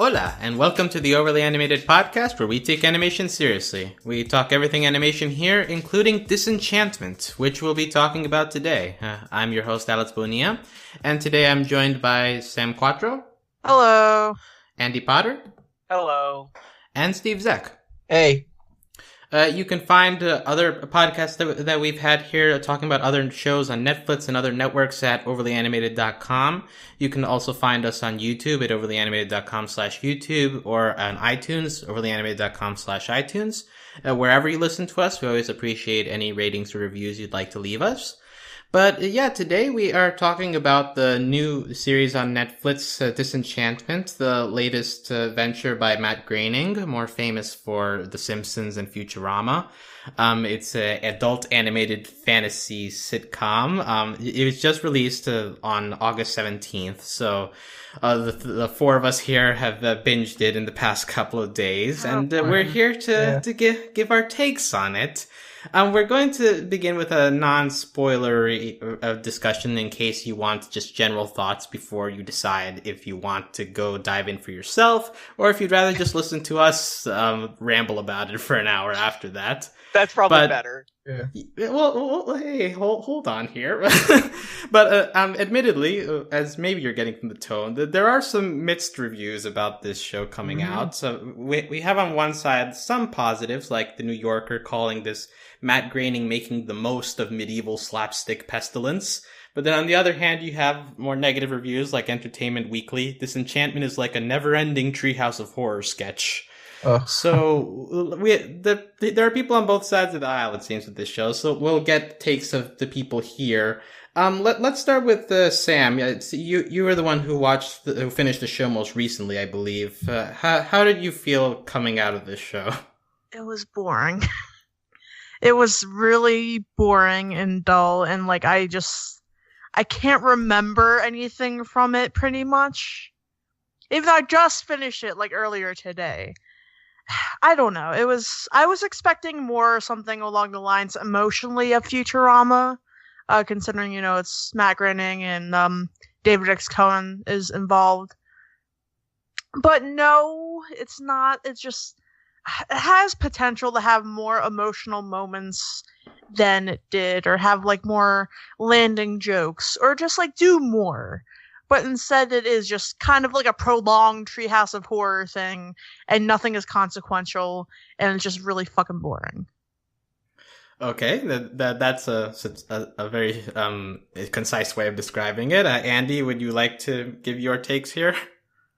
Hola, and welcome to the Overly Animated Podcast, where we take animation seriously. We talk everything animation here, including Disenchantment, which we'll be talking about today. I'm your host, Alex Bonilla, and today I'm joined by Sam Quattro. Hello. Andy Potter. Hello. And Steve Zec. Hey. You can find other podcasts that we've had here talking about other shows on Netflix and other networks at overlyanimated.com. You can also find us on YouTube at overlyanimated.com/YouTube or on iTunes, overlyanimated.com/iTunes. Wherever you listen to us, we always appreciate any ratings or reviews you'd like to leave us. But yeah, today we are talking about the new series on Netflix, Disenchantment, the latest venture by Matt Groening, more famous for The Simpsons and Futurama. It's an adult animated fantasy sitcom. It was just released on August 17th, so the four of us here have binged it in the past couple of days, and we're here to give our takes on it. We're going to begin with a non-spoilery discussion in case you want just general thoughts before you decide if you want to go dive in for yourself, or if you'd rather just listen to us ramble about it for an hour after that. That's probably better. Yeah. Well, hey, hold on here. But admittedly, as maybe you're getting from the tone, there are some mixed reviews about this show coming out. So we have on one side some positives, like the New Yorker calling this Matt Groening making the most of medieval slapstick pestilence. But then on the other hand, you have more negative reviews like Entertainment Weekly. Disenchantment is like a never-ending Treehouse of Horror sketch. So there are people on both sides of the aisle, it seems, with this show. So we'll get takes of the people here. Let's start with Sam. You were the one who who finished the show most recently, I believe. How did you feel coming out of this show? It was boring. It was really boring and dull, and I can't remember anything from it pretty much. Even though I just finished it earlier today. I don't know. I was expecting more something along the lines emotionally of Futurama, considering, it's Matt Groening and David X. Cohen is involved. But no, it's not. It's just, it has potential to have more emotional moments than it did, or have more landing jokes, or just do more. But instead it is just kind of a prolonged Treehouse of Horror thing, and nothing is consequential, and it's just really fucking boring. Okay, that's a very concise way of describing it. Andy, would you like to give your takes here?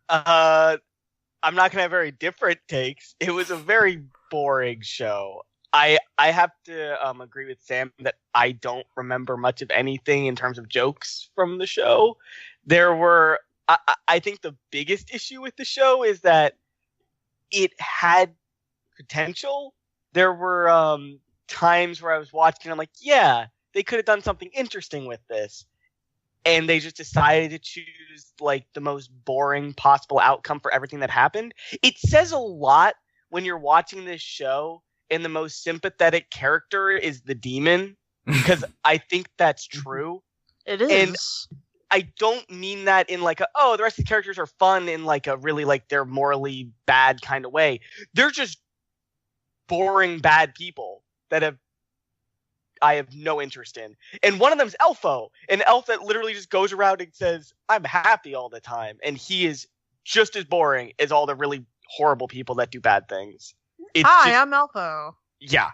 I'm not gonna have very different takes. It was a very boring show. I have to agree with Sam that I don't remember much of anything in terms of jokes from the show. There were, I think the biggest issue with the show is that it had potential. There were times where I was watching and I'm like, yeah, they could have done something interesting with this. And they just decided to choose the most boring possible outcome for everything that happened. It says a lot when you're watching this show and the most sympathetic character is the demon, because I think that's true. It is. And I don't mean that in the rest of the characters are fun in a really they're morally bad kind of way. They're just boring bad people that I have no interest in. And one of them's Elfo, an elf that literally just goes around and says, I'm happy all the time. And he is just as boring as all the really horrible people that do bad things. I'm Elfo. Yeah.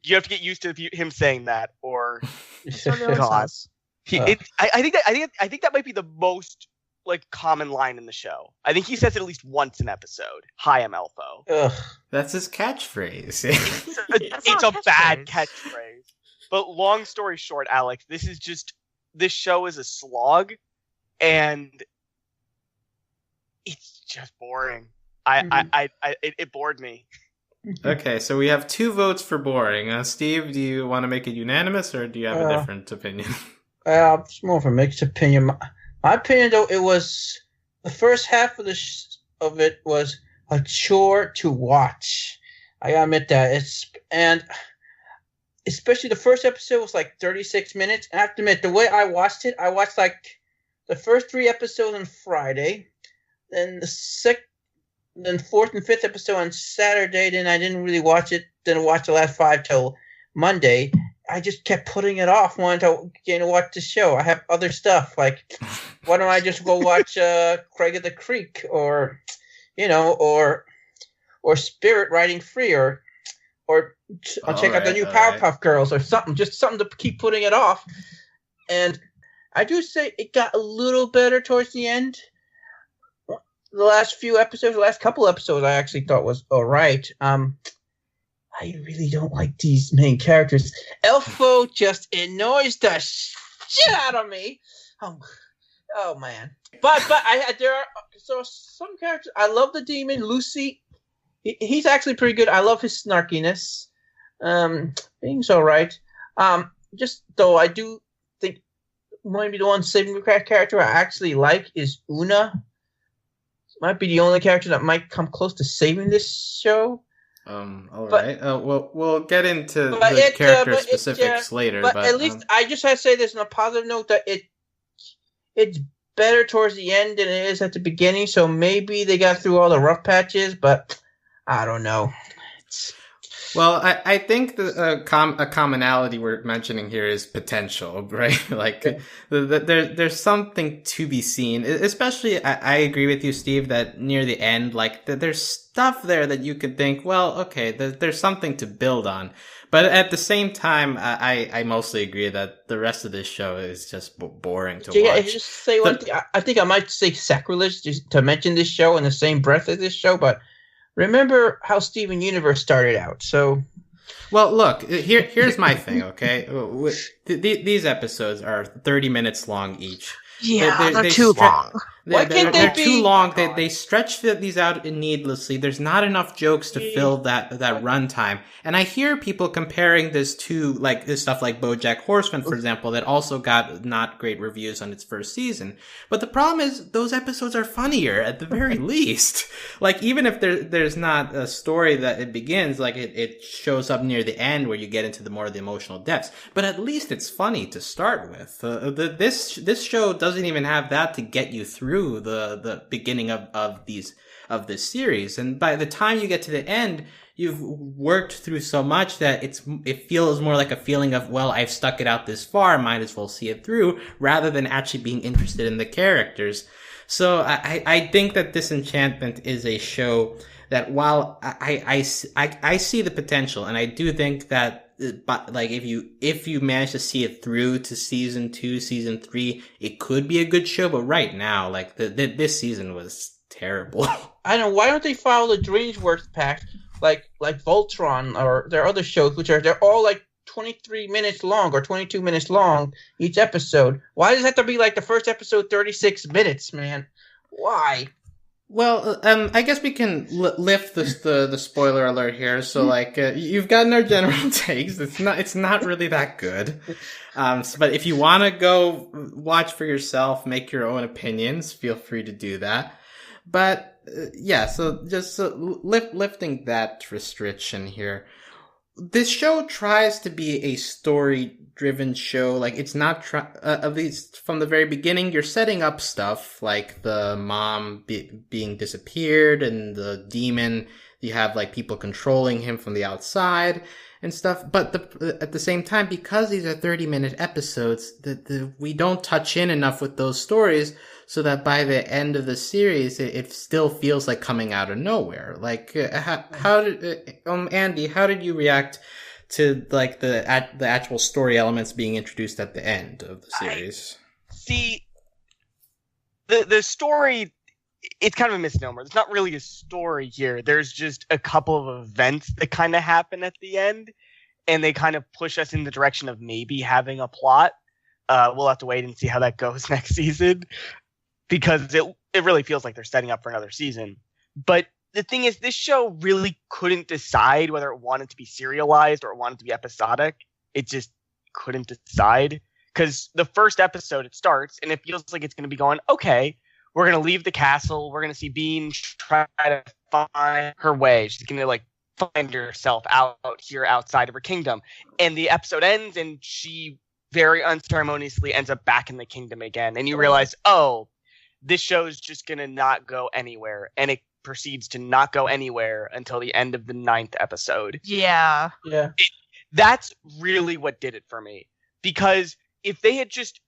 You have to get used to him saying that, or God. I think that might be the most common line in the show. I think he says it at least once an episode. Hi, I'm Elfo. Ugh. That's his catchphrase. It's a bad catchphrase. But long story short, Alex, this show is a slog, and it's just boring. It bored me. Okay, so we have 2 votes for boring. Steve, do you want to make it unanimous, or do you have a different opinion? It's more of a mixed opinion. My opinion, though, it was the first half of it was a chore to watch. I gotta admit that. And especially the first episode was 36 minutes. I have to admit, the way I watched the first 3 episodes on Friday. Then then fourth and fifth episode on Saturday. Then I didn't really watch it. Didn't watch the last 5 till Monday. I just kept putting it off, wanting to watch the show. I have other stuff, like, why don't I just go watch Craig of the Creek, or Spirit Riding Free, or I'll check out the new Powerpuff Girls, or something, just something to keep putting it off. And I do say it got a little better towards the end. The last couple episodes, I actually thought was all right. I really don't like these main characters. Elfo just annoys the shit out of me. Oh man. But there are some characters. I love the demon Lucy. He's actually pretty good. I love his snarkiness. Being's all right. Just though, I do think maybe the one saving character I actually like is Una. Might be the only character that might come close to saving this show. All right. We'll get into the character specifics later. But at least I just have to say this on a positive note, that it's better towards the end than it is at the beginning. So maybe they got through all the rough patches, but I don't know. Well, I think a commonality we're mentioning here is potential, right? Like, there's something to be seen. Especially, I agree with you, Steve, that near the end, like, there's stuff there that you could think, well, okay, there's something to build on. But at the same time, I mostly agree that the rest of this show is just boring to watch. Just say one thing. I think I might say sacrilege to mention this show in the same breath as this show, but remember how Steven Universe started out, so... Well, look, here's my thing, okay? These episodes are 30 minutes long each. Yeah, they're too long. They're too long. They stretch these out needlessly. There's not enough jokes to fill that runtime. And I hear people comparing this to this stuff like BoJack Horseman, for example, that also got not great reviews on its first season. But the problem is those episodes are funnier at the very least. Like, even if there's not a story that it begins, like it shows up near the end where you get into the emotional depths. But at least it's funny to start with. This show doesn't even have that to get you through the beginning of this series, and by the time you get to the end, you've worked through so much that it feels more like a feeling of, well, I've stuck it out this far, might as well see it through, rather than actually being interested in the characters. So I think that Disenchantment is a show that, while I see the potential, and I do think that, but like, if you manage to see it through to season 2, season 3, it could be a good show. But right now, like, this season was terrible. I know. Why don't they follow the DreamWorks pact, like Voltron or their other shows, they're all like 23 minutes long or 22 minutes long each episode? Why does it have to be like the first episode 36 minutes, man? Why? Well, I guess we can lift the spoiler alert here. So, like, you've gotten our general takes. It's not really that good. But if you want to go watch for yourself, make your own opinions, feel free to do that. But yeah, so just lifting that restriction here. This show tries to be a story-driven show. Like, it's not at least from the very beginning, you're setting up stuff like the mom being disappeared and the demon. You have, like, people controlling him from the outside and stuff. But at the same time, because these are 30-minute episodes, we don't touch in enough with those stories, so that by the end of the series, it still feels like coming out of nowhere. Like, how did Andy? How did you react to, like, the actual story elements being introduced at the end of the series? See, the story, it's kind of a misnomer. There's not really a story here. There's just a couple of events that kind of happen at the end, and they kind of push us in the direction of maybe having a plot. We'll have to wait and see how that goes next season, because it really feels like they're setting up for another season. But the thing is, this show really couldn't decide whether it wanted to be serialized or it wanted to be episodic. It just couldn't decide. Because the first episode, it starts, and it feels like it's going to be going, okay, we're going to leave the castle. We're going to see Bean try to find her way. She's going to, like, find herself out here outside of her kingdom. And the episode ends, and she very unceremoniously ends up back in the kingdom again. And you realize, oh, this show is just going to not go anywhere. And it proceeds to not go anywhere until the end of the 9th episode. Yeah. That's really what did it for me. Because if they had just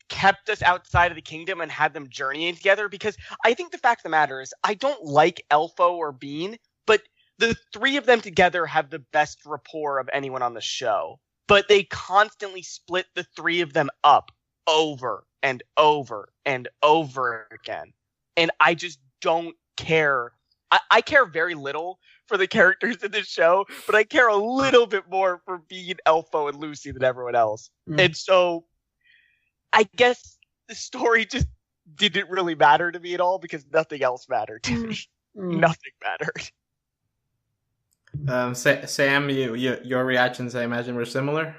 kept us outside of the kingdom and had them journeying together, because I think the fact of the matter is I don't like Elfo or Bean, but the three of them together have the best rapport of anyone on the show. But they constantly split the three of them up over and over and over again. And I just don't care. I care very little for the characters in this show, but I care a little bit more for Bean, Elfo, and Lucy than everyone else. And so I guess the story just didn't really matter to me at all because nothing else mattered to me. Nothing mattered. Sam, your reactions, I imagine, were similar?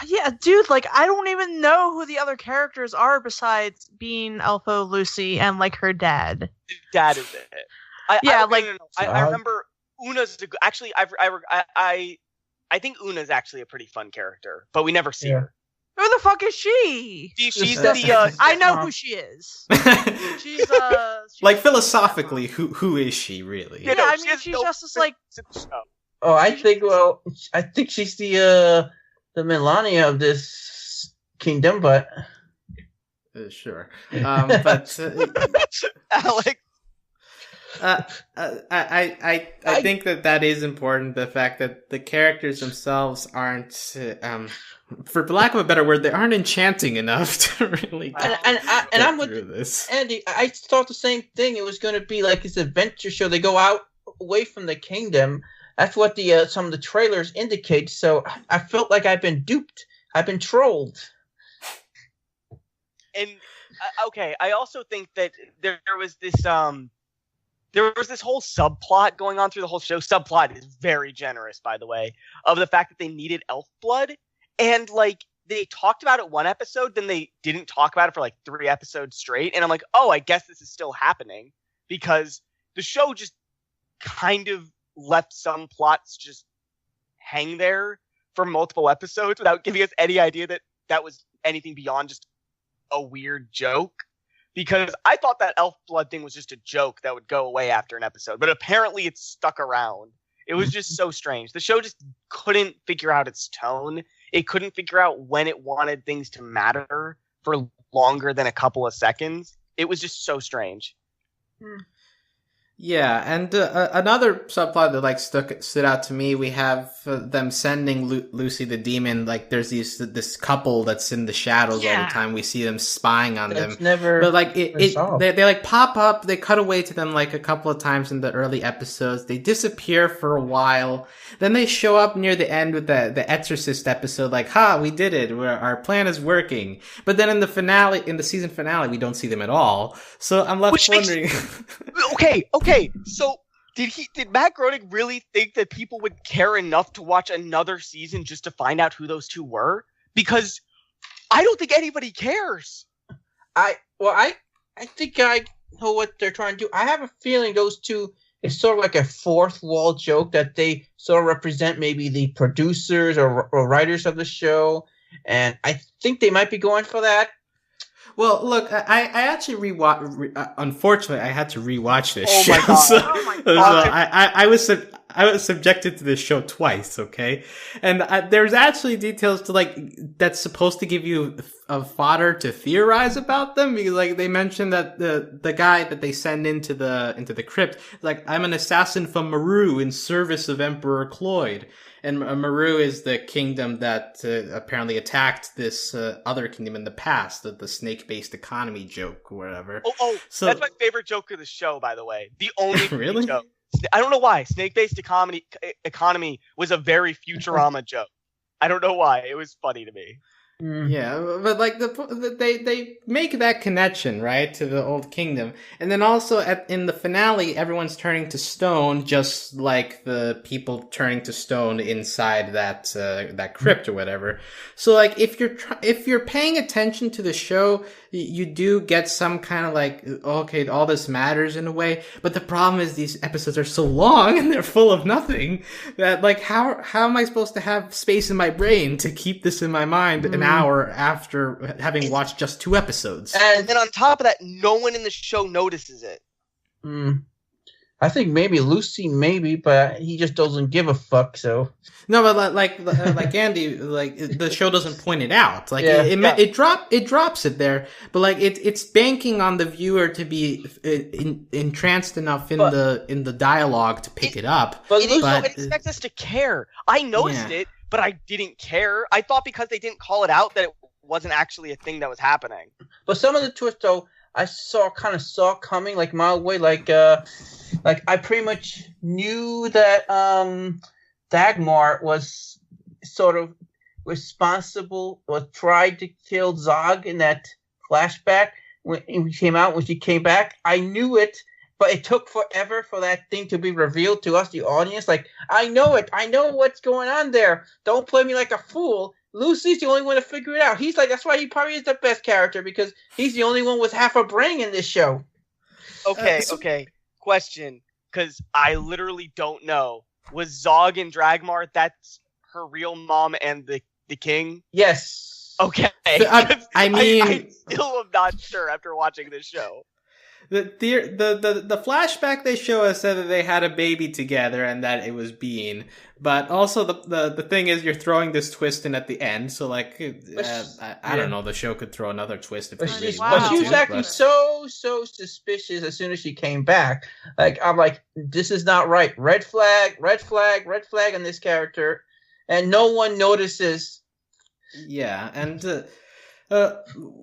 Yeah, dude, like, I don't even know who the other characters are besides Bean, Elfo, Lucy, and, like, her dad. Dad is it. I remember Una's actually. I think Una's actually a pretty fun character, but we never see her. Who the fuck is she? She's the. I know who she is. she's like philosophically, who is she really? Yeah, I mean, she's just this like. Oh, I think she's the Melania of this kingdom, but sure. But Alex. I think that is important. The fact that the characters themselves aren't, for lack of a better word, they aren't enchanting enough to really get I'm through with this. Andy. I thought the same thing. It was going to be like this adventure show. They go out away from the kingdom. That's what the some of the trailers indicate. So I felt like I've been duped. I've been trolled. And okay, I also think that there was this there was this whole subplot going on through the whole show. Subplot is very generous, by the way, of the fact that they needed elf blood. And, like, they talked about it one episode, then they didn't talk about it for, like, 3 episodes straight. And I'm like, oh, I guess this is still happening. Because the show just kind of left some plots just hang there for multiple episodes without giving us any idea that that was anything beyond just a weird joke. Because I thought that elf blood thing was just a joke that would go away after an episode. But apparently it's stuck around. It was just so strange. The show just couldn't figure out its tone. It couldn't figure out when it wanted things to matter for longer than a couple of seconds. It was just so strange. Yeah, and another subplot that like stood out to me, we have them sending Lucy the demon. Like, there's this couple that's in the shadows all the time. We see them spying on them. But like they like pop up. They cut away to them like a couple of times in the early episodes. They disappear for a while. Then they show up near the end with the Exorcist episode. Like, we did it. Our plan is working. But then in the season finale, we don't see them at all. So I'm left wondering. Okay, so did Matt Groening really think that people would care enough to watch another season just to find out who those two were? Because I don't think anybody cares. I think I know what they're trying to do. I have a feeling those two is sort of like a fourth wall joke that they sort of represent maybe the producers or writers of the show, and I think they might be going for that. Well, look, I actually unfortunately, I had to rewatch this show. My God. So, oh my God. So I was subjected to this show twice, okay? And there's actually details to like that's supposed to give you a fodder to theorize about them, because like they mentioned that the guy that they send into the crypt, like, I'm an assassin from Meru in service of Emperor Cloyd. And Meru is the kingdom that apparently attacked this other kingdom in the past, the snake-based economy joke or whatever. So that's my favorite joke of the show, by the way. The only really joke. I don't know why. Snake-based economy was a very Futurama joke. I don't know why. It was funny to me. Yeah, but like they make that connection, right, to the old kingdom, and then also in the finale, everyone's turning to stone, just like the people turning to stone inside that crypt or whatever. So like if you're paying attention to the show, you do get some kind of like, okay, all this matters in a way. But the problem is these episodes are so long and they're full of nothing that like how am I supposed to have space in my brain to keep this in my mind an hour after having watched just 2 episodes? And then on top of that, no one in the show notices it. I think maybe Lucy, maybe, but he just doesn't give a fuck. So No, but like Andy, like the show doesn't point it out. Like Yeah. it drops it there, but like it's banking on the viewer to be entranced enough in the dialogue to pick it up. But It expects us to care. I noticed it, but I didn't care. I thought because they didn't call it out that it wasn't actually a thing that was happening. But some of the twists, though, I saw coming, like mile away. Like I pretty much knew that Dagmar was sort of responsible or tried to kill Zog in that flashback when she came back. I knew it, but it took forever for that thing to be revealed to us, the audience. Like, I know it. I know what's going on there. Don't play me like a fool. Lucy's the only one to figure it out. He's like, that's why he probably is the best character, because he's the only one with half a brain in this show. Okay. Question, because I literally don't know. Was Zog and Dragmar, that's her real mom and the king? Yes. Okay. I mean, I still am not sure after watching this show. The flashback they show us said that they had a baby together and that it was Bean, but also the thing is you're throwing this twist in at the end, so like I don't know, the show could throw another twist if they really wanted But to. she was acting so suspicious as soon as she came back. Like, I'm like, this is not right. Red flag on this character, and no one notices. Yeah, and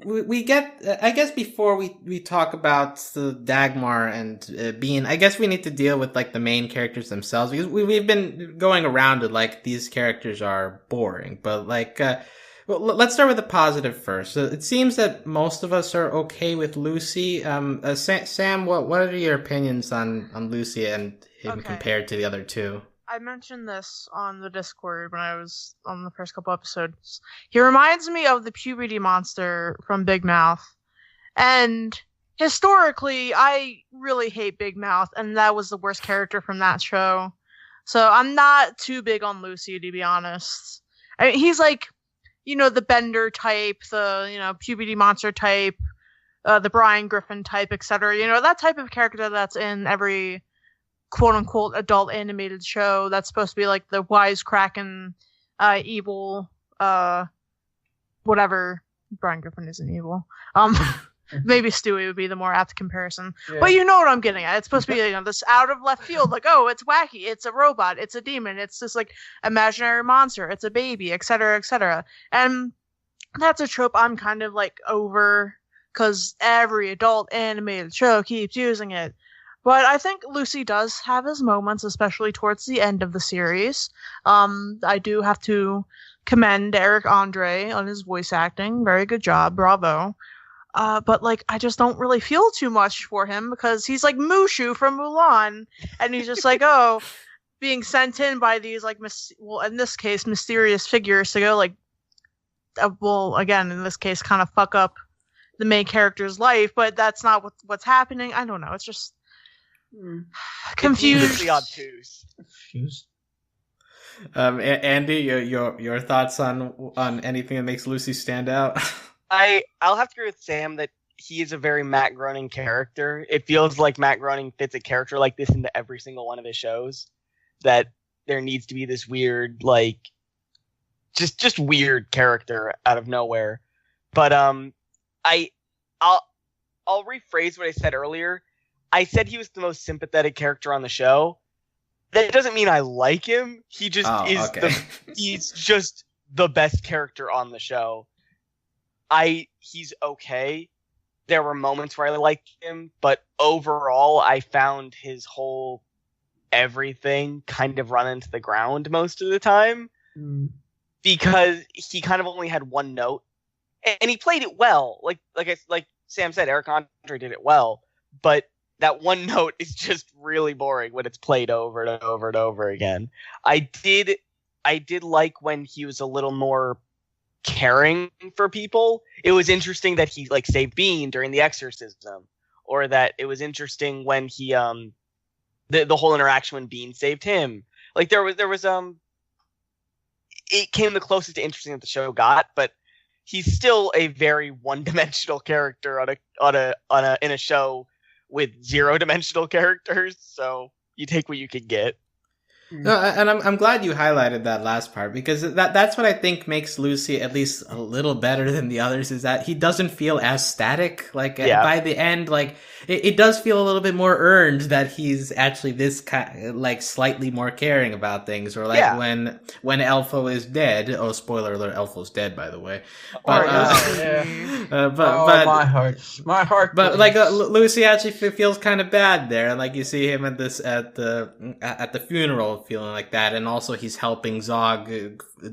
we get. I guess before we talk about the Dagmar and Bean, I guess we need to deal with like the main characters themselves, because we've been going around it like these characters are boring. But like, well, let's start with the positive first. So it seems that most of us are okay with Lucy. Sam, what are your opinions on Lucy and him compared to the other two? I mentioned this on the Discord when I was on the first couple episodes. He reminds me of the puberty monster from Big Mouth. And historically, I really hate Big Mouth, and that was the worst character from that show. So I'm not too big on Lucy, to be honest. I mean, he's like, the Bender type, the, puberty monster type, the Brian Griffin type, etc. That type of character that's in every quote-unquote adult animated show that's supposed to be like the wisecracking evil whatever. Brian Griffin isn't evil. Maybe Stewie would be the more apt comparison. Yeah. But you know what I'm getting at. It's supposed to be this out of left field, like, oh, it's wacky, it's a robot, it's a demon, it's this like imaginary monster, it's a baby, etc., etc. And that's a trope I'm kind of like over, because every adult animated show keeps using it. But I think Lucy does have his moments, especially towards the end of the series. I do have to commend Eric Andre on his voice acting. Very good job. Bravo. But, like, I just don't really feel too much for him, because he's like Mushu from Mulan. And he's just like, being sent in by these, like, in this case, mysterious figures to go, like, again, in this case, kind of fuck up the main character's life. But that's not what's happening. I don't know. It's just confused. Andy, your thoughts on anything that makes Lucy stand out? I'll have to agree with Sam that he is a very Matt Groening character. It feels like Matt Groening fits a character like this into every single one of his shows. That there needs to be this weird, like, just weird character out of nowhere. But I'll rephrase what I said earlier. I said he was the most sympathetic character on the show. That doesn't mean I like him. He just he's just the best character on the show. He's okay. There were moments where I liked him, but overall I found his whole everything kind of run into the ground most of the time. Because he kind of only had one note. And he played it well. Like Sam said, Eric Andre did it well, but that one note is just really boring when it's played over and over and over again. I did like when he was a little more caring for people. It was interesting that he like saved Bean during the exorcism, or that it was interesting when he the whole interaction when Bean saved him. Like there was it came the closest to interesting that the show got, but he's still a very one-dimensional character in a show with zero-dimensional characters. So you take what you can get. No, and I'm glad you highlighted that last part, because that's what I think makes Lucy at least a little better than the others, is that he doesn't feel as static. Like by the end, like it does feel a little bit more earned that he's actually this like slightly more caring about things, or like when Elfo is dead. Oh, spoiler alert! Elfo's dead, by the way. But my heart. But like Lucy actually feels kind of bad there, and like you see him at the funeral feeling like that, and also he's helping Zog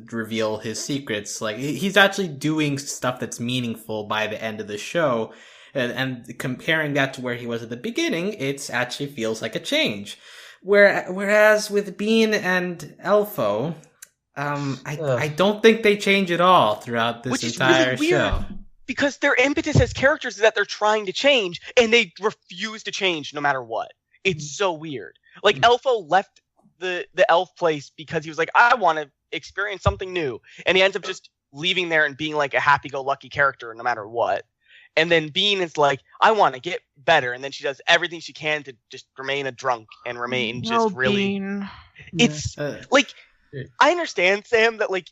reveal his secrets. Like he's actually doing stuff that's meaningful by the end of the show, and comparing that to where he was at the beginning, it actually feels like a change. Whereas with Bean and Elfo, I don't think they change at all throughout this entire show. Because their impetus as characters is that they're trying to change, and they refuse to change no matter what. It's so weird. Like Elfo left the elf place because he was like, I want to experience something new, and he ends up just leaving there and being like a happy-go-lucky character no matter what. And then Bean is like, I want to get better, and then she does everything she can to just remain a drunk and remain just really. Bean. It's like I understand, Sam, that like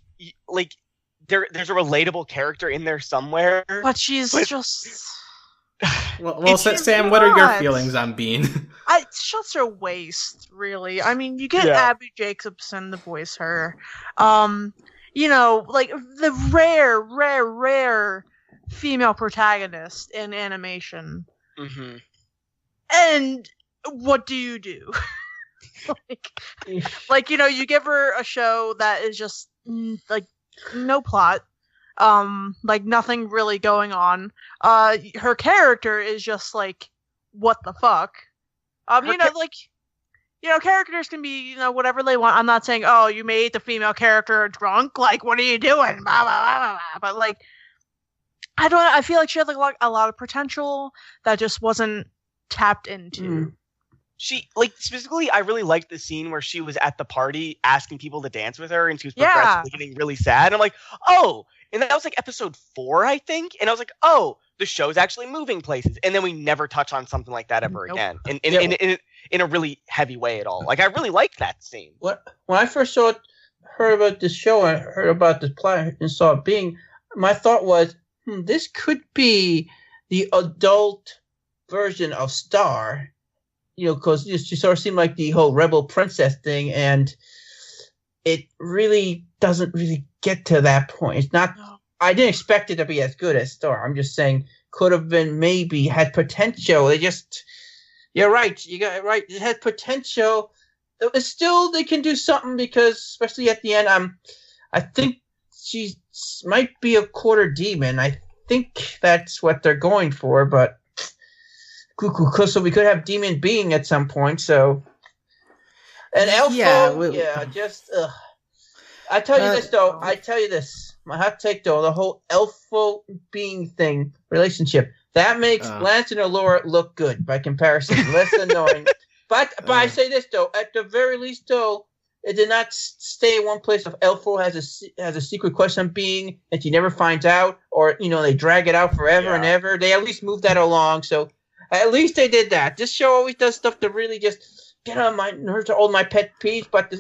there's a relatable character in there somewhere, but she's just. Well, Sam, what are your feelings on Bean? It's just a waste, really. I mean, you get Abby Jacobson to voice her. You know, like the rare female protagonist in animation. Mm-hmm. And what do you do? like, you know, you give her a show that is just like no plot. Like nothing really going on. Her character is just like, what the fuck? Characters can be, whatever they want. I'm not saying, oh, you made the female character drunk. Like, what are you doing? Blah, blah, blah, blah. But like, I feel like she had like a lot of potential that just wasn't tapped into. She, like, specifically, I really liked the scene where she was at the party asking people to dance with her, and she was progressively getting really sad. And I'm like, oh, and that was like episode 4, I think. And I was like, oh, the show's actually moving places. And then we never touch on something like that ever again, in a really heavy way at all. Like, I really liked that scene. When I first heard about this show, I heard about the plot and saw it being, my thought was, this could be the adult version of Star. Because she sort of seemed like the whole rebel princess thing, and it really doesn't really get to that point. It's not. I didn't expect it to be as good as Star. I'm just saying, could have been, maybe had potential. You're right. You got it right. It had potential. It's still, they can do something, because especially at the end, I think she might be a quarter demon. I think that's what they're going for, but. So we could have Demon Being at some point. So, and Elfo, I tell you this though. My hot take though, the whole Elfo Being thing relationship that makes Lance and Allura look good by comparison, less annoying. But I say this though, at the very least though, it did not stay in one place. If Elfo has a secret question on Being and she never finds out, or they drag it out forever and ever, they at least move that along. So. At least they did that. This show always does stuff to really just get on my nerves, to all my pet peeves. But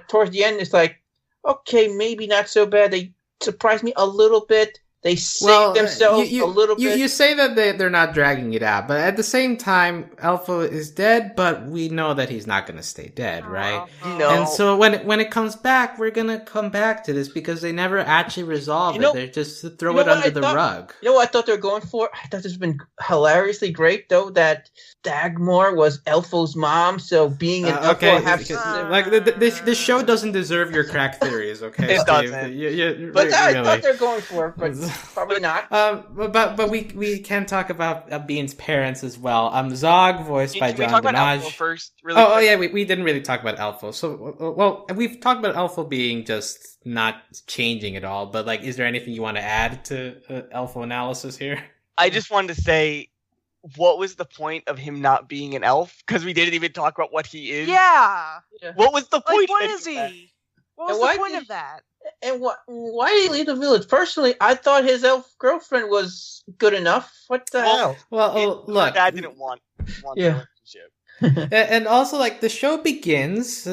towards the end, it's like, okay, maybe not so bad. They surprised me a little bit. They saved themselves a little bit. You say that they're not dragging it out, but at the same time, Elfo is dead, but we know that he's not going to stay dead, right? No. And so when it comes back, we're going to come back to this, because they never actually resolve it. They just throw it under the rug. You know what I thought they were going for? I thought this would have been hilariously great, though, that Dagmar was Elfo's mom, so being an Elfo this show doesn't deserve your crack theories, okay? It doesn't. I thought they were going for it, but probably not. But we can talk about Bean's parents as well. Zog, voiced by John Dimage. First, we didn't really talk about Elfo. So, we've talked about Elfo being just not changing at all. But like, is there anything you want to add to Elfo analysis here? I just wanted to say, what was the point of him not being an elf? Because we didn't even talk about what he is. Yeah. What was the point? Like, what is he? What was the point of that? And why did he leave the village? Personally, I thought his elf girlfriend was good enough. What the hell? Well, look, Dad didn't want the relationship. And also, like, the show begins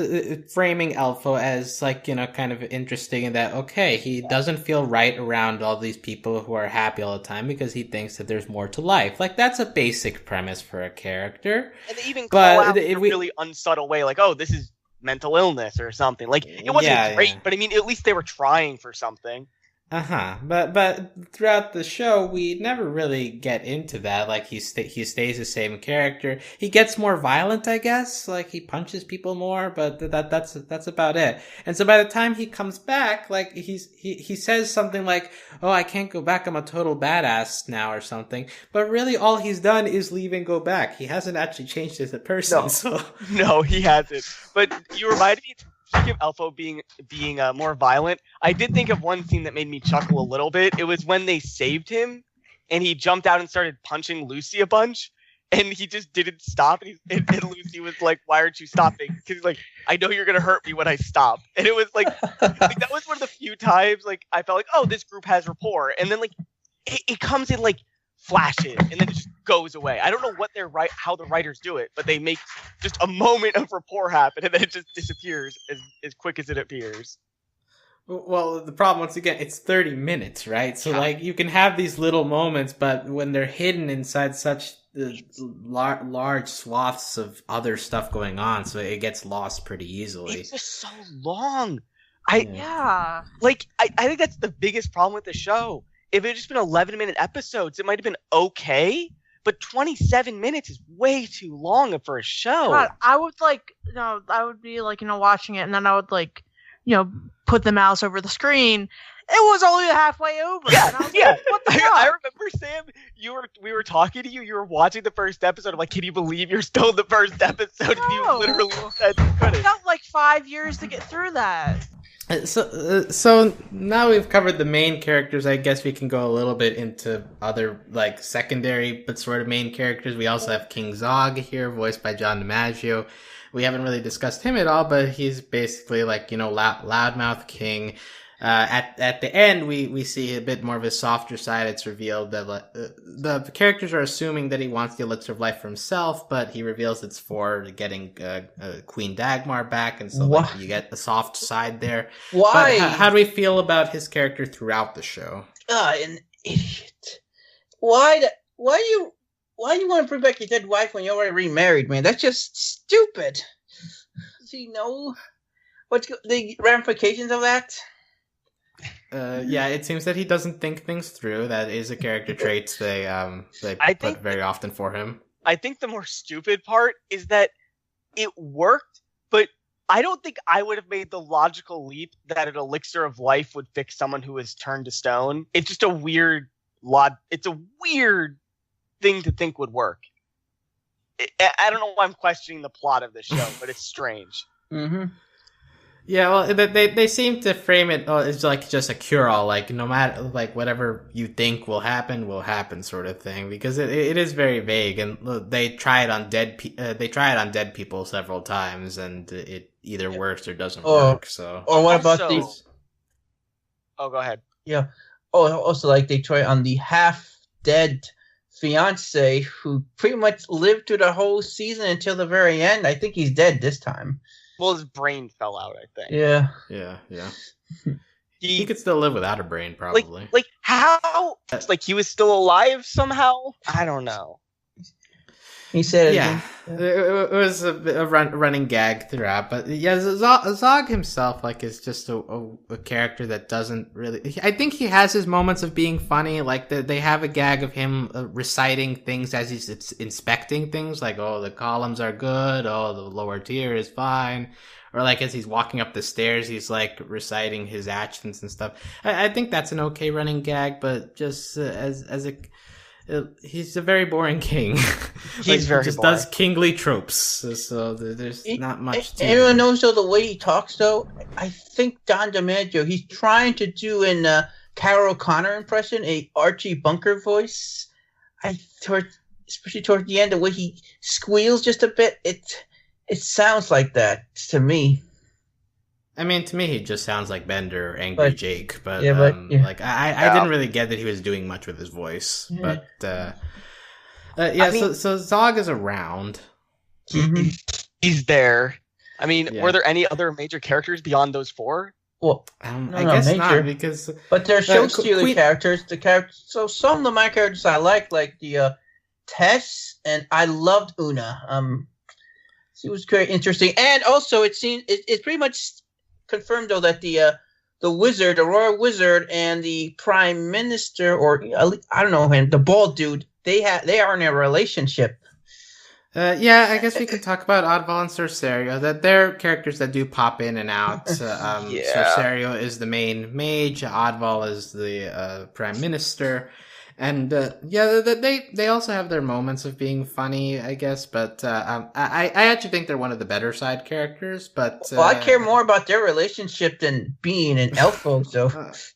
framing Elfo as, like, kind of interesting in that, okay, he doesn't feel right around all these people who are happy all the time because he thinks that there's more to life. Like, that's a basic premise for a character. And they even call out in a really unsubtle way, like, oh, this is mental illness or something. Like, it wasn't great, but I mean, at least they were trying for something. But throughout the show, we never really get into that. Like, he stays the same character. He gets more violent, I guess. Like, he punches people more, but that's about it. And so by the time he comes back, like, he says something like, "Oh, I can't go back. I'm a total badass now," or something. But really, all he's done is leave and go back. He hasn't actually changed as a person. No, he hasn't. But you reminded me. Speaking of Elfo being more violent, I did think of one scene that made me chuckle a little bit. It was when they saved him, and he jumped out and started punching Lucy a bunch, and he just didn't stop. And Lucy was like, "Why aren't you stopping?" Because he's like, "I know you're gonna hurt me when I stop." And it was like that was one of the few times like I felt like, oh, this group has rapport, and then like it comes in like flashes, and then it just goes away. I don't know how the writers do it, but they make just a moment of rapport happen, and then it just disappears as quick as it appears. Well, the problem, once again, it's 30 minutes, right? So, like, you can have these little moments, but when they're hidden inside such large swaths of other stuff going on, so it gets lost pretty easily. It's just so long. I think that's the biggest problem with the show. If it had just been 11-minute episodes, it might have been okay. But 27 minutes is way too long for a show. God, I would be watching it, and then I would put the mouse over the screen. It was only halfway over. Yeah, and I was like, what the fuck? I remember, Sam, we were talking to you. You were watching the first episode. I'm like, can you believe you're still in the first episode? No. You literally said you couldn't. It felt like 5 years to get through that. So now we've covered the main characters. I guess we can go a little bit into other, like, secondary but sort of main characters. We also have King Zog here, voiced by John DiMaggio. We haven't really discussed him at all, but he's basically like, loudmouth king. At the end, we see a bit more of his softer side. It's revealed that the characters are assuming that he wants the elixir of life for himself, but he reveals it's for getting Queen Dagmar back, and so you get the soft side there. Why? But how do we feel about his character throughout the show? An idiot. Why do you want to bring back your dead wife when you're already remarried, man? That's just stupid. Does he know what's the ramifications of that? Yeah, it seems that he doesn't think things through. That is a character trait they put very often for him. I think the more stupid part is that it worked, but I don't think I would have made the logical leap that an elixir of life would fix someone who is turned to stone. It's just a weird thing to think would work. I don't know why I'm questioning the plot of this show, but it's strange. Mm-hmm. Yeah, well, they seem to frame it as like just a cure-all, like no matter, like whatever you think will happen sort of thing, because it is very vague, and they try it on dead people several times, and it either works or doesn't work. So, or what about these? Oh, go ahead. Yeah. Oh, also, like, they try on the half-dead fiance who pretty much lived through the whole season until the very end. I think he's dead this time. Well, his brain fell out, I think. Yeah. He could still live without a brain, probably. Like how? Like, he was still alive somehow? I don't know. He said, "Yeah, it was a running gag throughout." But yeah, Zog himself, like, is just a character that doesn't really. I think he has his moments of being funny. Like, they have a gag of him reciting things as he's inspecting things, like, "Oh, the columns are good. Oh, the lower tier is fine." Or, like, as he's walking up the stairs, he's, like, reciting his actions and stuff. I think that's an okay running gag, but just he's a very boring king. He's very just boring. Does kingly tropes, so there's not much to everyone knows, though, the way he talks, though. I think Don DiMaggio, he's trying to do in Carol Connor impression, a Archie Bunker voice. Especially towards the end, the way he squeals just a bit, it sounds like that to me. I mean, to me, he just sounds like Bender or Angry Jake, but like I didn't really get that he was doing much with his voice. Yeah. But so Zog is around. He's there. I mean, Yeah. were there any other major characters beyond those 4? Well, I guess major. not, because But they're show stealer Queen- characters. The characters. So some of my characters I like the Tess, and I loved Una. She was very interesting, and also it's pretty much confirmed though that the wizard, the royal wizard, and the prime minister, or I don't know him, the bald dude, they are in a relationship. yeah, I guess we can talk about Oddball and Sorcerio. That they're characters that do pop in and out. Sorcerio is the main mage. Oddball is the prime minister, and they also have their moments of being funny, I guess. But I actually think they're one of the better side characters. But well, I care more about their relationship than being an elfo. So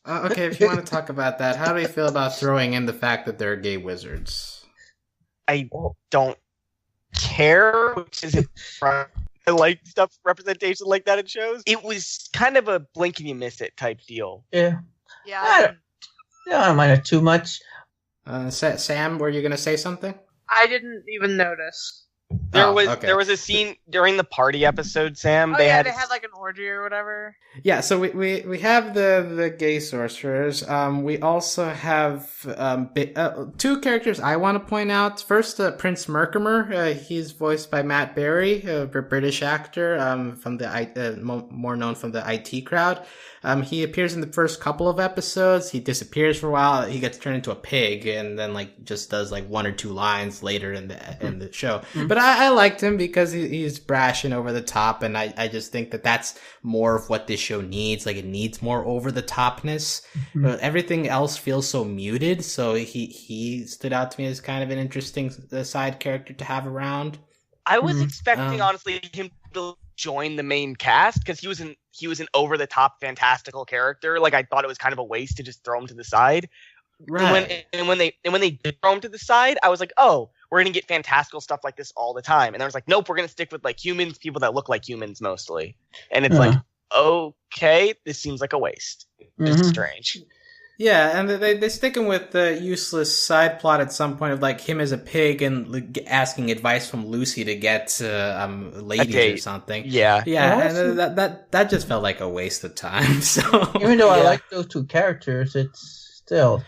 okay, if you want to talk about that, how do you feel about throwing in the fact that they're gay wizards? I don't care, which is I like stuff representation like that in shows. It was kind of a blink and you miss it type deal. Yeah. Yeah. I don't mind it too much. Sam, were you going to say something? I didn't even notice. There was a scene during the party episode, Sam. They had like an orgy or whatever. Yeah, so we have the gay sorcerers. We also have 2 characters I want to point out. First, Prince Merkimer. He's voiced by Matt Berry, a British actor from the more known from the IT crowd. He appears in the first couple of episodes. He disappears for a while. He gets turned into a pig, and then just does 1 or 2 lines later in the show. But I liked him because he's brash and over the top, and I just think that that's more of what this show needs. It needs more over the topness. Everything else feels so muted, so he stood out to me as kind of an interesting side character to have around. I was expecting, honestly, him to join the main cast because he was an over the top fantastical character. I thought it was kind of a waste to just throw him to the side. Right. And when they did throw him to the side, I was like, oh, we're gonna get fantastical stuff like this all the time. And I was like, nope, we're gonna stick with humans, people that look like humans mostly. And it's okay, this seems like a waste. It's strange. Yeah, and they stick him with the useless side plot at some point of him as a pig and asking advice from Lucy to get ladies or something. Yeah, and that just felt like a waste of time. So even though I like those 2 characters, it's still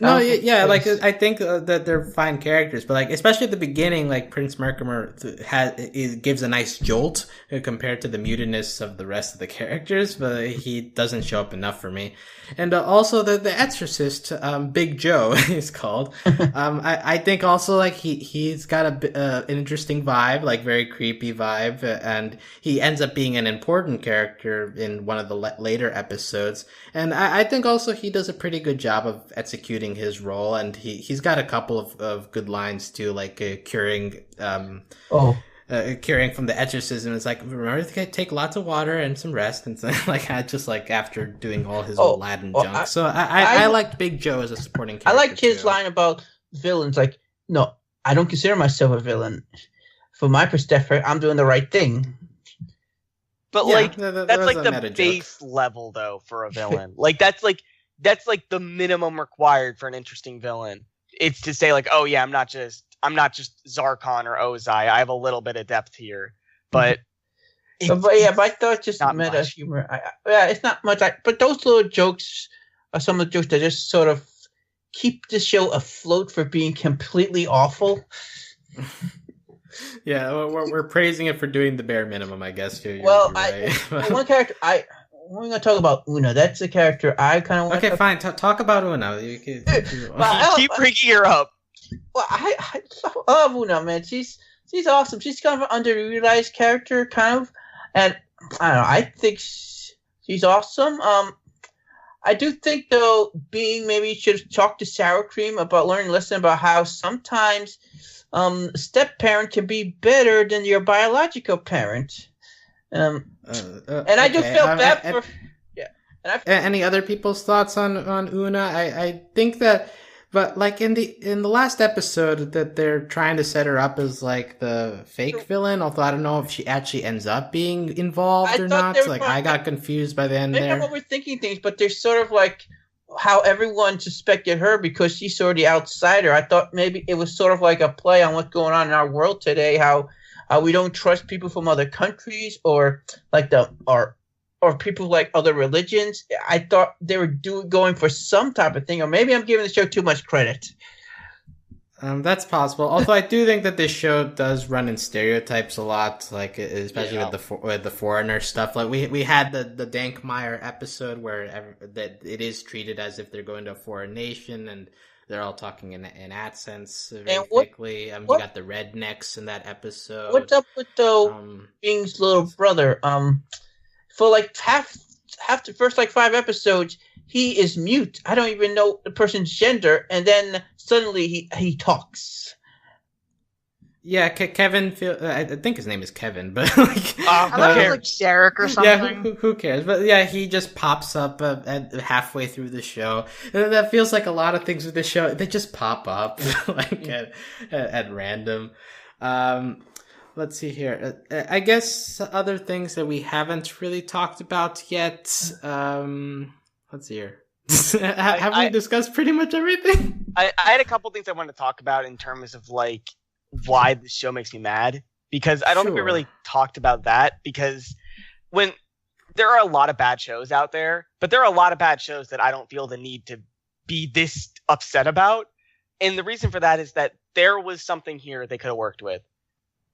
I think that they're fine characters, but especially at the beginning, Prince Merkimer gives a nice jolt compared to the mutedness of the rest of the characters, but he doesn't show up enough for me. And also the Exorcist, Big Joe is called. I think also he's got an interesting vibe, very creepy vibe, and he ends up being an important character in one of the later episodes. And I think also he does a pretty good job of executing his role, and he's got a couple of good lines too, curing curing from the exorcism. It's remember to take lots of water and some rest, and after doing all his Aladdin junk. So I liked Big Joe as a supporting character. I liked his line about villains. No, I don't consider myself a villain. From my perspective, I'm doing the right thing. But that's the base level though for a villain. That's the minimum required for an interesting villain. It's to say oh yeah, I'm not just Zarkon or Ozai. I have a little bit of depth here, but I thought just meta humor. It's not much. But those little jokes are some of the jokes that just sort of keep the show afloat for being completely awful. Yeah, we're praising it for doing the bare minimum, I guess. One character we're going to talk about Una. That's a character I kind of want. Okay, fine. Talk about Una. You keep bringing her up. Well, I love Una, man. She's awesome. She's kind of an underutilized character, kind of, and I don't know. I think she's awesome. I do think though, maybe you should talk to Sour Cream about learning a lesson about how sometimes step parent can be better than your biological parent. And I just felt bad for. Yeah. Any other people's thoughts on Una? I think that, but in the last episode that they're trying to set her up as the fake villain. Although I don't know if she actually ends up being involved or not. I got confused by the end there. I'm overthinking things, but there's sort of how everyone suspected her because she's sort of the outsider. I thought maybe it was sort of a play on what's going on in our world today. How we don't trust people from other countries or like or people like other religions. I thought they were going for some type of thing, or maybe I'm giving the show too much credit. That's possible. Although I do think that this show does run in stereotypes a lot, like especially with the foreigner stuff. Like we had the Dankmeyer episode where that it is treated as if they're going to a foreign nation and they're all talking in accents very thickly. You got the rednecks in that episode. What's up with Bing's little brother? For like half the first 5 episodes, he is mute. I don't even know the person's gender, and then suddenly he talks. Yeah, Kevin. I think his name is Kevin, but like, I thought it was like Derek or something. Yeah, who cares? But yeah, he just pops up at halfway through the show. And that feels like a lot of things with the show. They just pop up at random. Let's see here. I guess other things that we haven't really talked about yet. Let's see here. Have we discussed pretty much everything? I had a couple things I wanted to talk about in terms of like why this show makes me mad, because I don't think we really talked about that, because when there are a lot of bad shows out there, but there are a lot of bad shows that I don't feel the need to be this upset about. And the reason for that is that there was something here they could have worked with.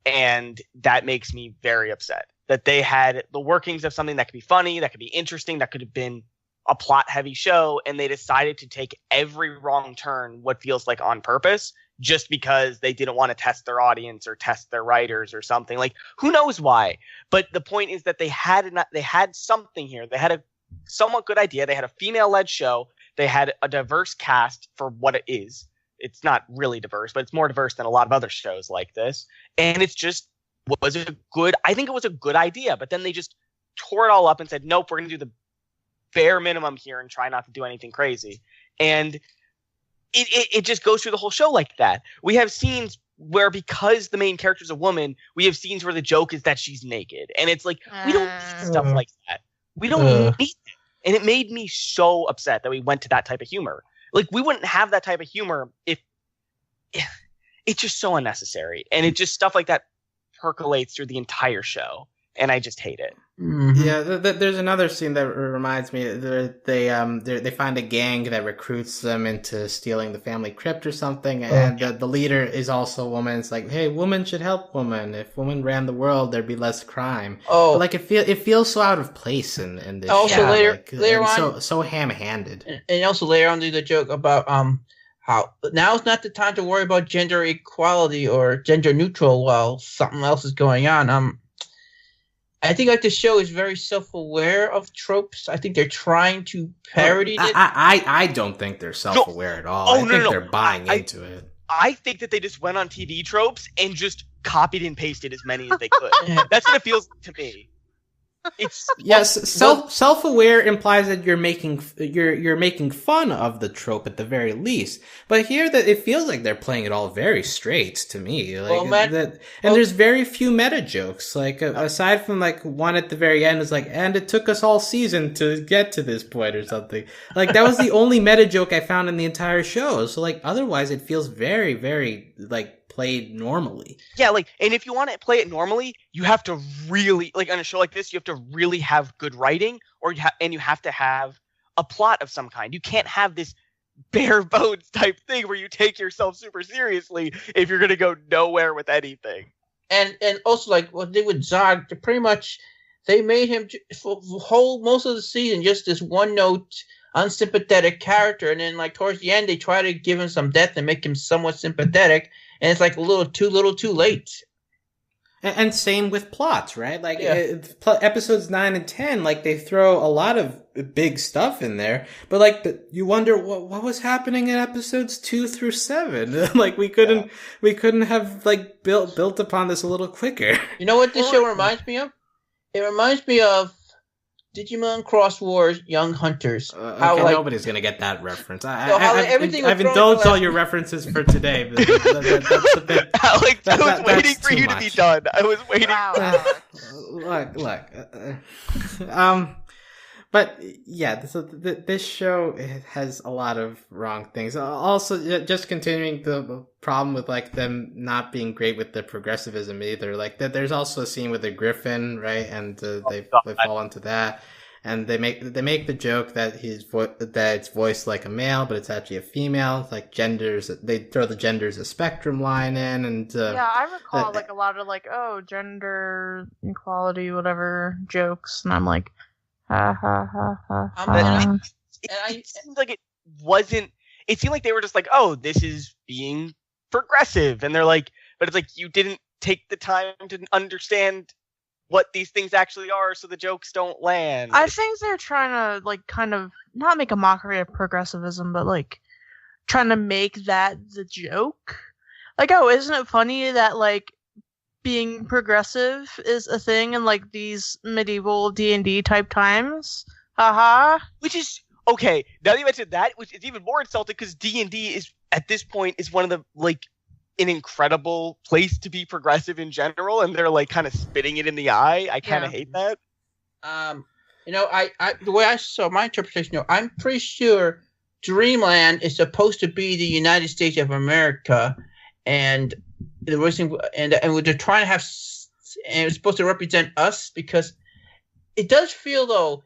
And that makes me very upset that they had the workings of something that could be funny, that could be interesting, that could have been a plot heavy show, and they decided to take every wrong turn, what feels like on purpose, just because they didn't want to test their audience or test their writers or something. Like, who knows why? But the point is that they had something here. They had a somewhat good idea. They had a female-led show. They had a diverse cast for what it is. It's not really diverse, but it's more diverse than a lot of other shows like this. And it's just I think it was a good idea, but then they just tore it all up and said, nope, we're going to do the bare minimum here and try not to do anything crazy. And it just goes through the whole show like that. We have scenes where, because the main character is a woman, we have scenes where the joke is that she's naked. And it's like, we don't need stuff like that. We don't need it. And it made me so upset that we went to that type of humor. Like, we wouldn't have that type of humor if it's just so unnecessary. And it just, stuff like that percolates through the entire show. And I just hate it. Mm-hmm. Yeah, there's another scene that reminds me. They find a gang that recruits them into stealing the family crypt or something, and the leader is also a woman. It's like, hey, women should help women. If women ran the world, there'd be less crime. Oh, but, like, it feels so out of place in this. Also, show. later on, so ham-handed. And also later on, do the joke about how now's not the time to worry about gender equality or gender neutral while something else is going on. I think like the show is very self-aware of tropes. I think they're trying to parody it. I don't think they're self-aware at all. I think they're buying into it. I think that they just went on TV tropes and just copied and pasted as many as they could. That's what it feels to me. It's self-aware implies that you're making fun of the trope at the very least. But here, that it feels like they're playing it all very straight to me. Like there's very few meta jokes. Like aside from like one at the very end is like, and it took us all season to get to this point or something. Like that was the only meta joke I found in the entire show. So like otherwise, it feels very, very like played normally. Yeah, like, and if you want to play it normally, you have to really, like, on a show like this, you have to really have good writing, and you have to have a plot of some kind. You can't have this bare bones type thing where you take yourself super seriously if you're going to go nowhere with anything. And also, like, what they would Zog, pretty much, they made him, for most of the season, just this one-note, unsympathetic character, and then, like, towards the end, they try to give him some depth and make him somewhat sympathetic, and it's like a little too late. And same with plots, right? Like episodes 9 and 10, like they throw a lot of big stuff in there, but like you wonder what was happening in episodes 2 through 7. Like we couldn't have like built upon this a little quicker. You know what this show reminds me of? It reminds me of Digimon Cross Wars Young Hunters. Okay, nobody's going to get that reference. I've indulged all your references for today. But that's a bit... Alex, I was waiting for you to be done. I was waiting. Look. But yeah, so this show has a lot of wrong things. Also, just continuing the problem with like them not being great with the progressivism either. Like that, there's also a scene with the Griffin, right? And they fall into that, and they make the joke that that it's voiced like a male, but it's actually a female. It's like genders. They throw the genders a spectrum line in, and yeah, I recall like a lot of like gender equality, whatever jokes, and I'm like. Ha ha ha ha. It seemed like it wasn't. It seemed like they were just like, "Oh, this is being progressive," and they're like, "But it's like you didn't take the time to understand what these things actually are, so the jokes don't land." I think they're trying to like kind of not make a mockery of progressivism, but like trying to make that the joke. Like, oh, isn't it funny that like being progressive is a thing in like these medieval D&D type times? Haha. Which is okay. Now that you mentioned that, which is even more insulting because D&D is at this point is one of the like an incredible place to be progressive in general, and they're like kind of spitting it in the eye. I kind of hate that. You know, I the way I saw my interpretation, you know, I'm pretty sure Dreamland is supposed to be the United States of America, and the reason and they're trying to have, and it's supposed to represent us because it does feel though.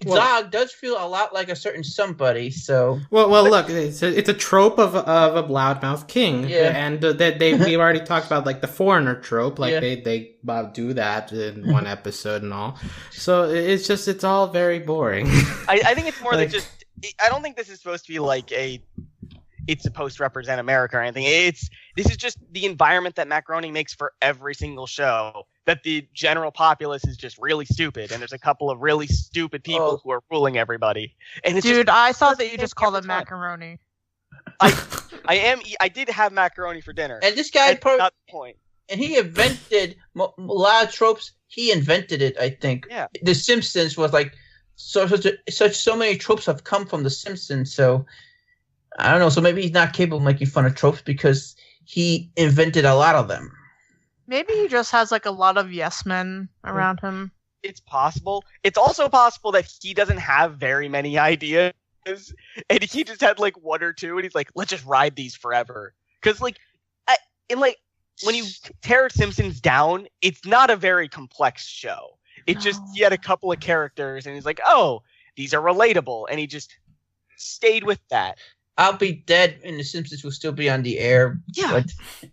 Zog does feel a lot like a certain somebody. So well, look, it's a trope of a loudmouth king, and we've already talked about like the foreigner trope, like they do that in one episode and all. So it's all very boring. I think it's more like, than just. I don't think this is supposed to be like it's supposed to represent America or anything. This is just the environment that Matt Groening makes for every single show. That the general populace is just really stupid, and there's a couple of really stupid people who are ruling everybody. And it's I thought that you just called it macaroni. I did have macaroni for dinner, and this guy not the point. And he invented a lot of tropes. He invented it, I think. Yeah. The Simpsons was like so many tropes have come from The Simpsons. So I don't know. So maybe he's not capable of making fun of tropes because he invented a lot of them. Maybe he just has like a lot of yes men around him. It's possible. It's also possible that he doesn't have very many ideas, and he just had like one or two, and he's like, "Let's just ride these forever." Because when you tear Simpsons down, it's not a very complex show. It just he had a couple of characters, and he's like, "Oh, these are relatable," and he just stayed with that. I'll be dead, and The Simpsons will still be on the air. Yeah. But...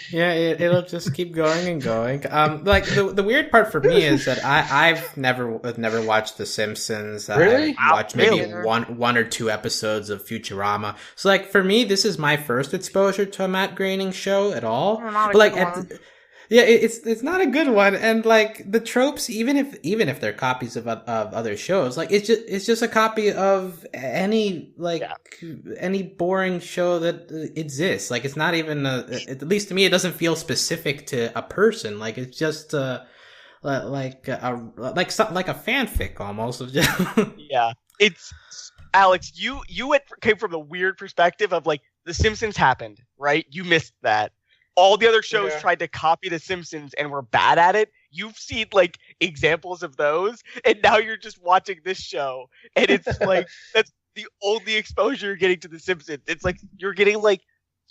Yeah, it'll just keep going and going. Like the weird part for me is that I've never watched The Simpsons. Really? I watched maybe one or two episodes of Futurama. So like for me, this is my first exposure to a Matt Groening show at all. Not a but like good one. it's not a good one, and like the tropes, even if they're copies of other shows, like it's just a copy of any boring show that exists. Like it's not even at least to me, it doesn't feel specific to a person. Like it's just like a fanfic almost. Yeah, it's Alex. You came from the weird perspective of like The Simpsons happened, right? You missed that. All the other shows tried to copy The Simpsons and were bad at it. You've seen like examples of those, and now you're just watching this show, and it's like that's the only exposure you're getting to The Simpsons. It's like you're getting like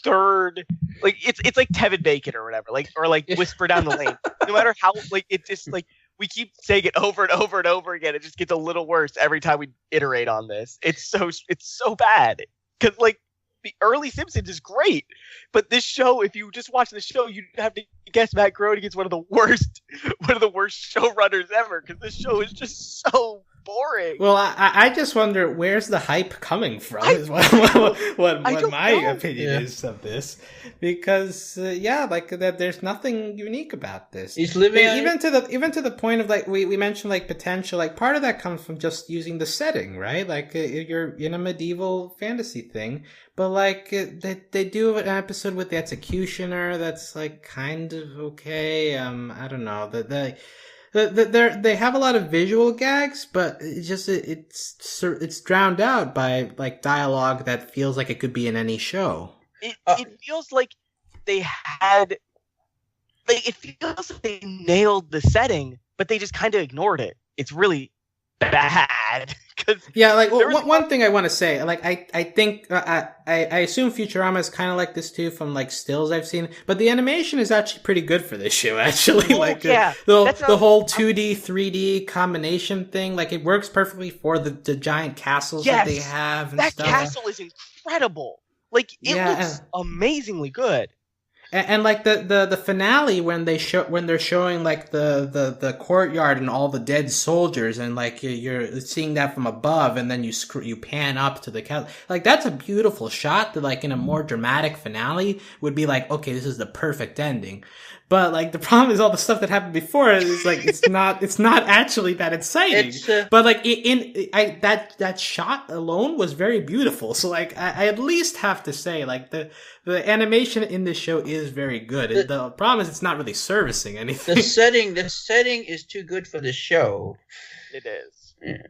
third, like it's like Tevin Bacon or whatever, or Whisper Down the Lane. No matter how, like it's just like we keep saying it over and over and over again. It just gets a little worse every time we iterate on this. It's so bad because like. The early Simpsons is great, but this show, if you just watch the show, you have to guess Matt Groening is one of the worst showrunners ever because this show is just so boring. Well, I just wonder where's the hype coming from. Is what my opinion is of this, because like that, there's nothing unique about this. He's living even to the point of like we mentioned like potential. Like part of that comes from just using the setting, right? Like you're in a medieval fantasy thing. But like they do an episode with the executioner that's like kind of okay. I don't know that they have a lot of visual gags, but it's drowned out by like dialogue that feels like it could be in any show. It feels like they had, like it feels like they nailed the setting, but they just kind of ignored it. it's really bad. Yeah, like one thing I want to say, like I think I assume Futurama is kind of like this too from like stills I've seen, but the animation is actually pretty good for this show. Actually, the whole 2D 3D combination thing, like it works perfectly for the giant castles that they have. And that stuff. castle is incredible. Like it looks amazingly good. And like the finale when they're showing like the courtyard and all the dead soldiers, and like you're seeing that from above, and then you pan up to the castle. Like that's a beautiful shot that like in a more dramatic finale would be like, okay, this is the perfect ending. But like the problem is all the stuff that happened before is like it's not actually that exciting. But like that shot alone was very beautiful. So like I at least have to say like the animation in this show is very good. The problem is it's not really servicing anything. The setting is too good for the show. It is. Yeah.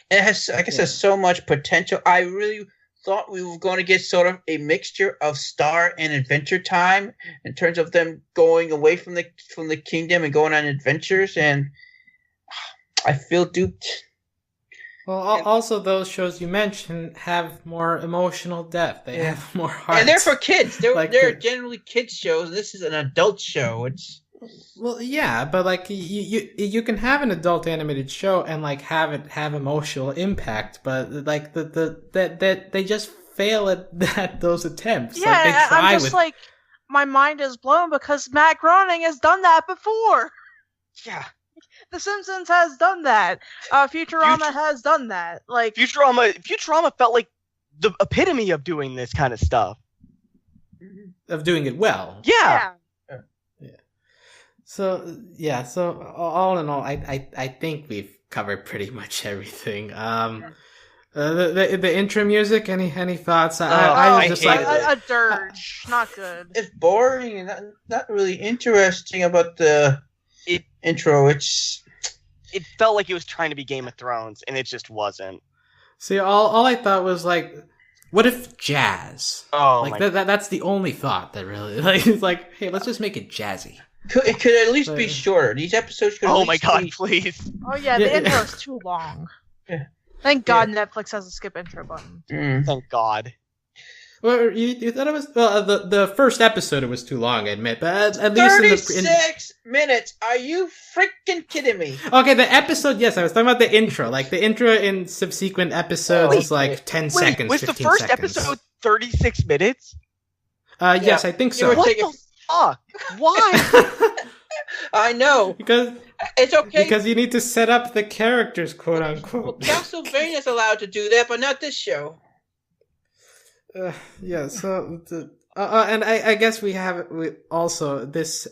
It has, I guess, has so much potential. I really thought we were going to get sort of a mixture of Star and Adventure Time in terms of them going away from the kingdom and going on adventures, and I feel duped. Well, also those shows you mentioned have more emotional depth. They have more heart. And they're for kids. They're generally kids shows. This is an adult show. Well, yeah, but like you can have an adult animated show and like have it have emotional impact, but like that they just fail at those attempts. Yeah, like, they try I'm just like my mind is blown because Matt Groening has done that before. Yeah. The Simpsons has done that. Futurama has done that. Like Futurama felt like the epitome of doing this kind of stuff. Of doing it well. Yeah. So all in all, I think we've covered pretty much everything. The intro music. Any thoughts? I was just like a dirge, not good. It's boring and not really interesting about the intro. It felt like it was trying to be Game of Thrones, and it just wasn't. See, all I thought was like, what if jazz? Oh, like that's the only thought that really like it's like, hey, let's just make it jazzy. It could at least be shorter. These episodes could. Oh my god, please! Oh yeah, the intro is too long. Yeah. Thank God Netflix has a skip intro button. Thank God. Well, you thought it was the first episode? It was too long, I admit, but at least 36 minutes. Are you freaking kidding me? Okay, the episode. Yes, I was talking about the intro. Like the intro in subsequent episodes is like 10 seconds. Was the first episode 36 minutes? Yes, I think so. What the fuck? Why? I know. Because it's okay. Because you need to set up the characters, quote unquote. Well, Castlevania's allowed to do that, but not this show. Yeah, so and I guess we also this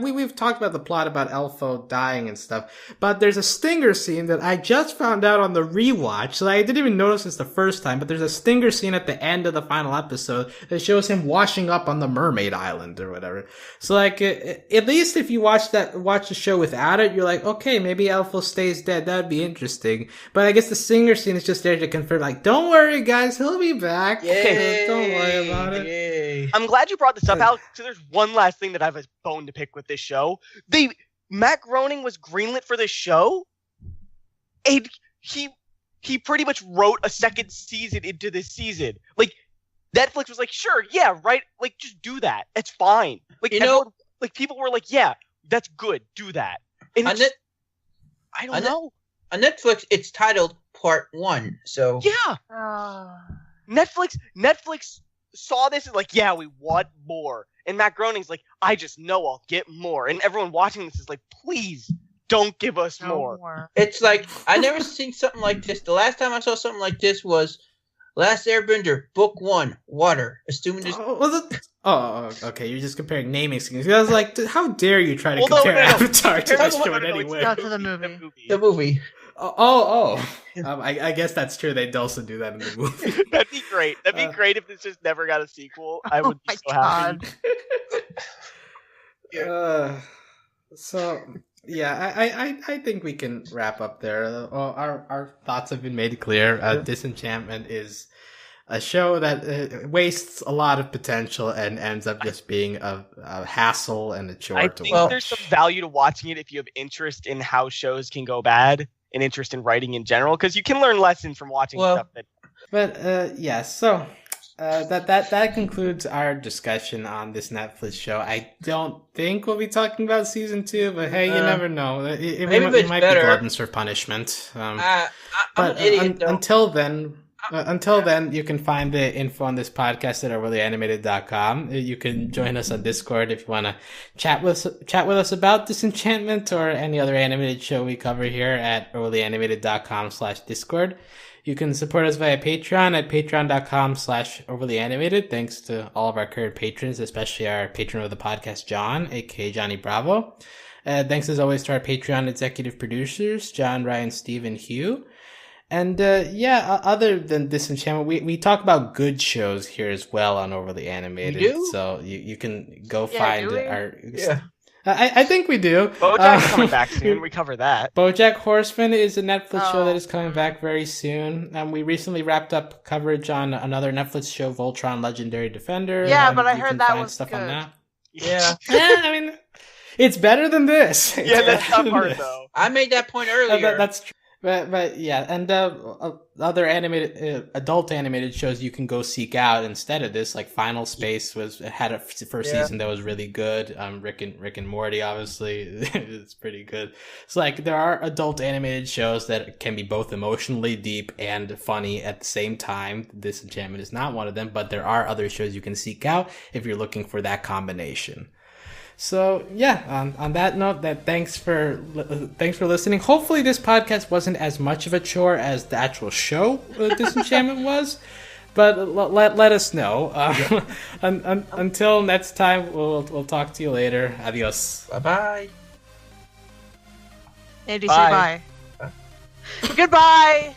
we've talked about the plot about Elfo dying and stuff, but there's a stinger scene that I just found out on the rewatch. So I didn't even notice this the first time, but there's a stinger scene at the end of the final episode that shows him washing up on the Mermaid Island or whatever. So like at least if you watch the show without it, you're like, okay, maybe Elfo stays dead. That'd be interesting. But I guess the stinger scene is just there to confirm, like, don't worry, guys, he'll be back. Yay. Don't worry about it. Yay. I'm glad you brought this up, Alex, because there's one last thing that I have a bone to pick with this show. Matt Groening was greenlit for this show, and he pretty much wrote a second season into this season. Like, Netflix was like, sure, yeah, right, like, just do that. It's fine. Like, people were like, yeah, that's good, do that. And I don't know. On Netflix, it's titled Part 1, so... Yeah! Netflix saw this and like, yeah, we want more. And Matt Groening's like, I just know I'll get more. And everyone watching this is like, please, don't give us more. It's like, I never seen something like this. The last time I saw something like this was Last Airbender, Book 1, Water. Assuming this... okay, you're just comparing naming schemes. I was like, how dare you try to compare Avatar to this show in any way? Not to the movie. The movie. I guess that's true. They'd also do that in the movie. That'd be great. That'd be great if this just never got a sequel. I would be so happy. So yeah, I think we can wrap up there. Our thoughts have been made clear. Disenchantment is a show that wastes a lot of potential and ends up just being a hassle and a chore I to think watch. there's some value to watching it if you have interest in how shows can go bad and interest in writing in general, because you can learn lessons from watching stuff that. But yes, so that concludes our discussion on this Netflix show. I don't think we'll be talking about season 2, but hey, you never know. It might be gluttons for punishment. I'm but an idiot, until then, you can find the info on this podcast at overlyanimated.com. You can join us on Discord if you want to chat with us about Disenchantment or any other animated show we cover here at overlyanimated.com/Discord. You can support us via Patreon at patreon.com/overlyanimated. Thanks to all of our current patrons, especially our patron of the podcast, John, aka Johnny Bravo. Thanks as always to our Patreon executive producers, John, Ryan, Steve, and Hugh. And other than Disenchantment, we talk about good shows here as well on Overly Animated. We do? So you can go find our... Yeah. I think we do. BoJack's coming back soon. We cover that. BoJack Horseman is a Netflix show that is coming back very soon. We recently wrapped up coverage on another Netflix show, Voltron Legendary Defender. Yeah, but I heard that was stuff good. on that. Yeah. Yeah, I mean, it's better than this. Yeah, that's not hard though. I made that point earlier. That's true. But yeah, and other animated, adult animated shows you can go seek out instead of this, like Final Space had a first season that was really good. Rick and Morty, obviously, it's pretty good. It's like there are adult animated shows that can be both emotionally deep and funny at the same time. Disenchantment is not one of them, but there are other shows you can seek out if you're looking for that combination. So yeah, on that note, thanks for listening. Hopefully this podcast wasn't as much of a chore as the actual show Disenchantment was, but let us know. Until next time, we'll talk to you later. Adios. Bye-bye. Andy, say bye. Goodbye.